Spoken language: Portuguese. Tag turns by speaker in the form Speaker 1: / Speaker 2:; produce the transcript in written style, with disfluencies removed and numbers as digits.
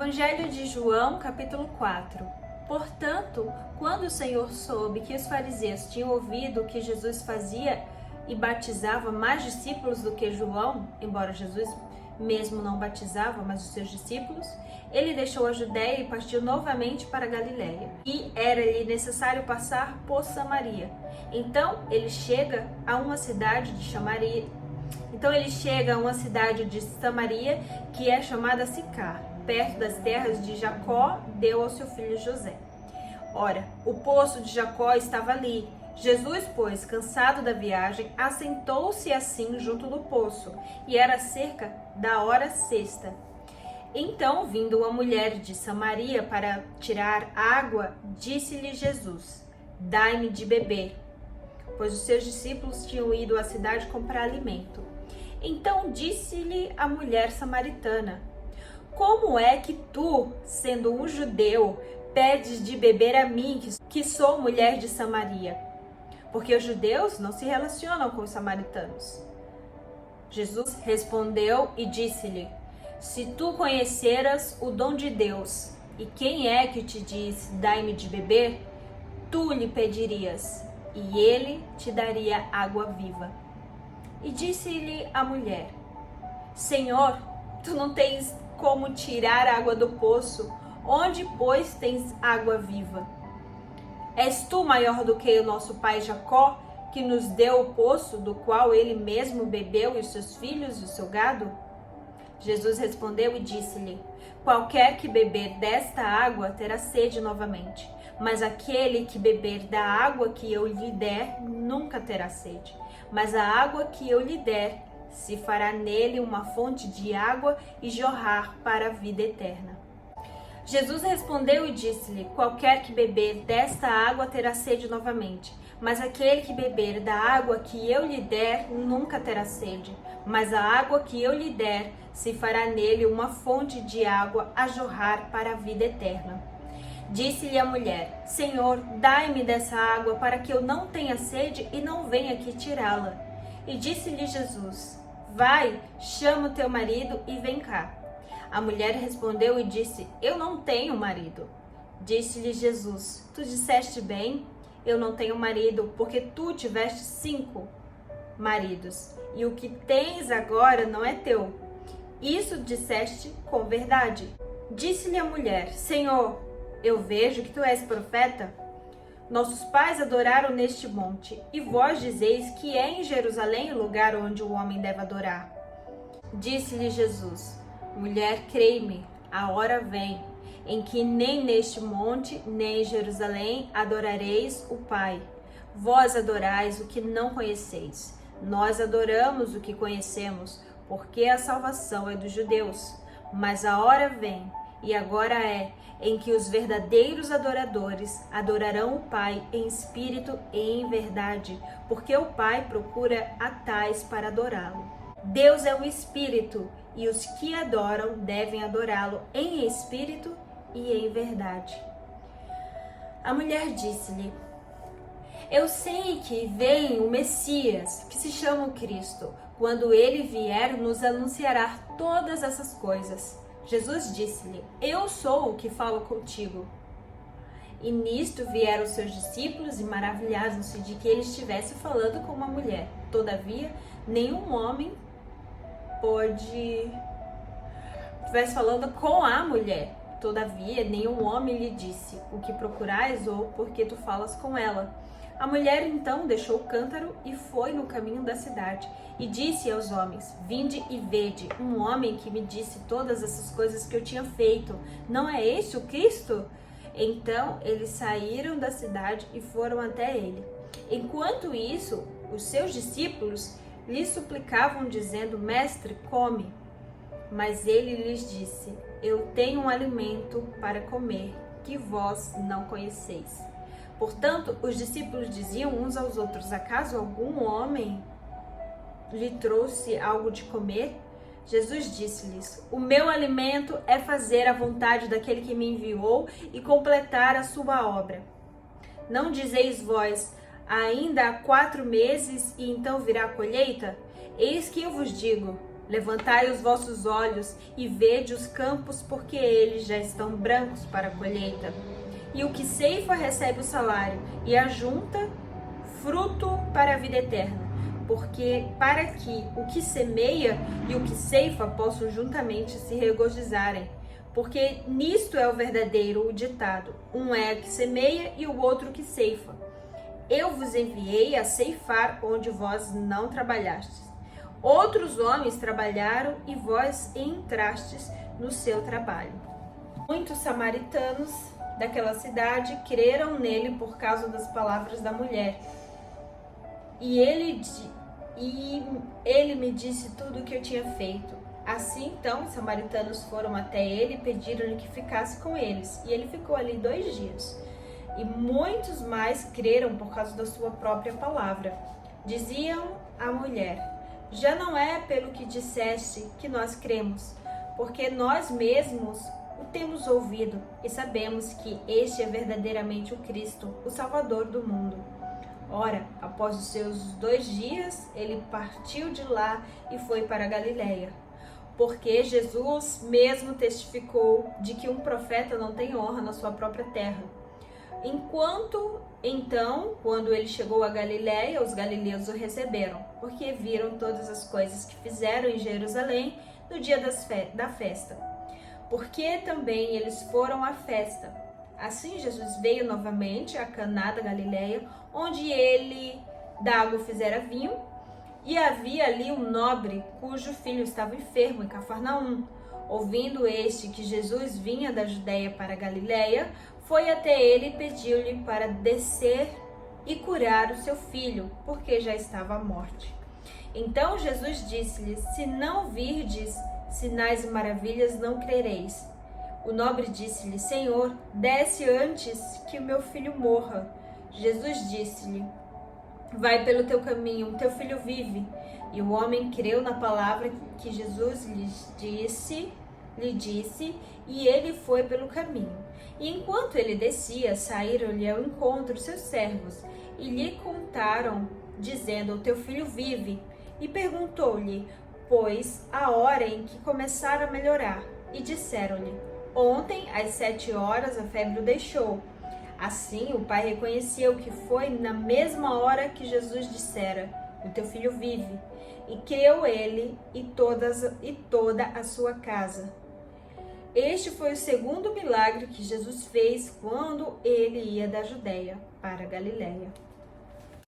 Speaker 1: Evangelho de João, capítulo 4. Portanto, quando o Senhor soube que os fariseus tinham ouvido que Jesus fazia e batizava mais discípulos do que João, embora Jesus mesmo não batizava, mas os seus discípulos, ele deixou a Judéia e partiu novamente para a Galiléia. E era-lhe necessário passar por Samaria. Então ele chega a uma cidade de Samaria, que é chamada Sicar, perto das terras de Jacó, deu ao seu filho José. Ora, o poço de Jacó estava ali. Jesus, pois, cansado da viagem, assentou-se assim junto do poço, e era cerca da hora sexta. Então, vindo uma mulher de Samaria para tirar água, disse-lhe Jesus: Dai-me de beber, pois os seus discípulos tinham ido à cidade comprar alimento. Então disse-lhe a mulher samaritana: Como é que tu, sendo um judeu, pedes de beber a mim, que sou mulher de Samaria? Porque os judeus não se relacionam com os samaritanos. Jesus respondeu e disse-lhe: Se tu conheceras o dom de Deus, e quem é que te diz, dai-me de beber, tu lhe pedirias, e ele te daria água viva. E disse-lhe a mulher: Senhor, tu não tens como tirar água do poço, onde, pois, tens água viva? És tu maior do que o nosso pai Jacó, que nos deu o poço, do qual ele mesmo bebeu, e os seus filhos e o seu gado? Jesus respondeu e disse-lhe: Qualquer que beber desta água terá sede novamente, mas aquele que beber da água que eu lhe der nunca terá sede. Mas a água que eu lhe der se fará nele uma fonte de água e jorrar para a vida eterna. Jesus respondeu e disse-lhe: Qualquer que beber desta água terá sede novamente, mas aquele que beber da água que eu lhe der nunca terá sede. Mas a água que eu lhe der se fará nele uma fonte de água a jorrar para a vida eterna. Disse-lhe a mulher: Senhor, dai-me dessa água para que eu não tenha sede e não venha aqui tirá-la. E disse-lhe Jesus: Vai, chama o teu marido e vem cá. A mulher respondeu e disse: Eu não tenho marido. Disse-lhe Jesus: Tu disseste bem, eu não tenho marido, porque tu tiveste 5 maridos, e o que tens agora não é teu. Isso disseste com verdade. Disse-lhe a mulher: Senhor, eu vejo que tu és profeta. Nossos pais adoraram neste monte, e vós dizeis que é em Jerusalém o lugar onde o homem deve adorar. Disse-lhe Jesus: Mulher, crê-me, a hora vem, em que nem neste monte, nem em Jerusalém adorareis o Pai. Vós adorais o que não conheceis. Nós adoramos o que conhecemos, porque a salvação é dos judeus. Mas a hora vem, e agora é, em que os verdadeiros adoradores adorarão o Pai em espírito e em verdade, porque o Pai procura a tais para adorá-lo. Deus é um espírito, e os que adoram devem adorá-lo em espírito e em verdade. A mulher disse-lhe: Eu sei que vem o Messias, que se chama o Cristo. Quando ele vier, nos anunciará todas essas coisas. Jesus disse-lhe: Eu sou o que falo contigo. E nisto vieram os seus discípulos e maravilharam-se de que ele estivesse falando com uma mulher. Todavia, nenhum homem estivesse falando com a mulher. Todavia, nenhum homem lhe disse: O que procurais, ou por que tu falas com ela? A mulher então deixou o cântaro e foi no caminho da cidade. E disse aos homens: Vinde e vede, um homem que me disse todas essas coisas que eu tinha feito. Não é este o Cristo? Então eles saíram da cidade e foram até ele. Enquanto isso, os seus discípulos lhe suplicavam, dizendo: Mestre, come. Mas ele lhes disse: Eu tenho um alimento para comer, que vós não conheceis. Portanto, os discípulos diziam uns aos outros: Acaso algum homem lhe trouxe algo de comer? Jesus disse-lhes: O meu alimento é fazer a vontade daquele que me enviou e completar a sua obra. Não dizeis vós: Ainda há 4 meses e então virá a colheita? Eis que eu vos digo: Levantai os vossos olhos e vede os campos, porque eles já estão brancos para a colheita. E o que ceifa recebe o salário, e ajunta fruto para a vida eterna. Porque para que o que semeia e o que ceifa possam juntamente se regozijarem. Porque nisto é o verdadeiro ditado: um é o que semeia e o outro que ceifa. Eu vos enviei a ceifar onde vós não trabalhastes. Outros homens trabalharam e vós entrastes no seu trabalho. Muitos samaritanos daquela cidade creram nele por causa das palavras da mulher. E ele me disse tudo o que eu tinha feito. Assim, então, os samaritanos foram até ele e pediram-lhe que ficasse com eles. E ele ficou ali 2 dias. E muitos mais creram por causa da sua própria palavra. Diziam à mulher: já não é pelo que disseste que nós cremos, porque nós mesmos o temos ouvido e sabemos que este é verdadeiramente o Cristo, o Salvador do mundo. Ora, após os seus 2 dias, ele partiu de lá e foi para a Galileia, porque Jesus mesmo testificou de que um profeta não tem honra na sua própria terra. Quando ele chegou a Galileia, os galileus o receberam, porque viram todas as coisas que fizeram em Jerusalém no dia da festa. Porque também eles foram à festa. Assim Jesus veio novamente a Caná da Galileia, onde ele d'água fizera vinho, e havia ali um nobre cujo filho estava enfermo em Cafarnaum. Ouvindo este que Jesus vinha da Judeia para a Galileia, foi até ele e pediu-lhe para descer e curar o seu filho, porque já estava à morte. Então Jesus disse-lhe: se não virdes sinais e maravilhas, não crereis. O nobre disse-lhe: Senhor, desce antes que o meu filho morra. Jesus disse-lhe: vai pelo teu caminho, teu filho vive. E o homem creu na palavra que Jesus lhe disse, e ele foi pelo caminho. E enquanto ele descia, saíram-lhe ao encontro seus servos, e lhe contaram, dizendo: o teu filho vive. E perguntou-lhe, pois, a hora em que começara a melhorar. E disseram-lhe: ontem, às 7 horas, a febre o deixou. Assim, o pai reconheceu que foi na mesma hora que Jesus dissera: o teu filho vive. E creu ele e toda a sua casa. Este foi o segundo milagre que Jesus fez quando ele ia da Judeia para a Galileia.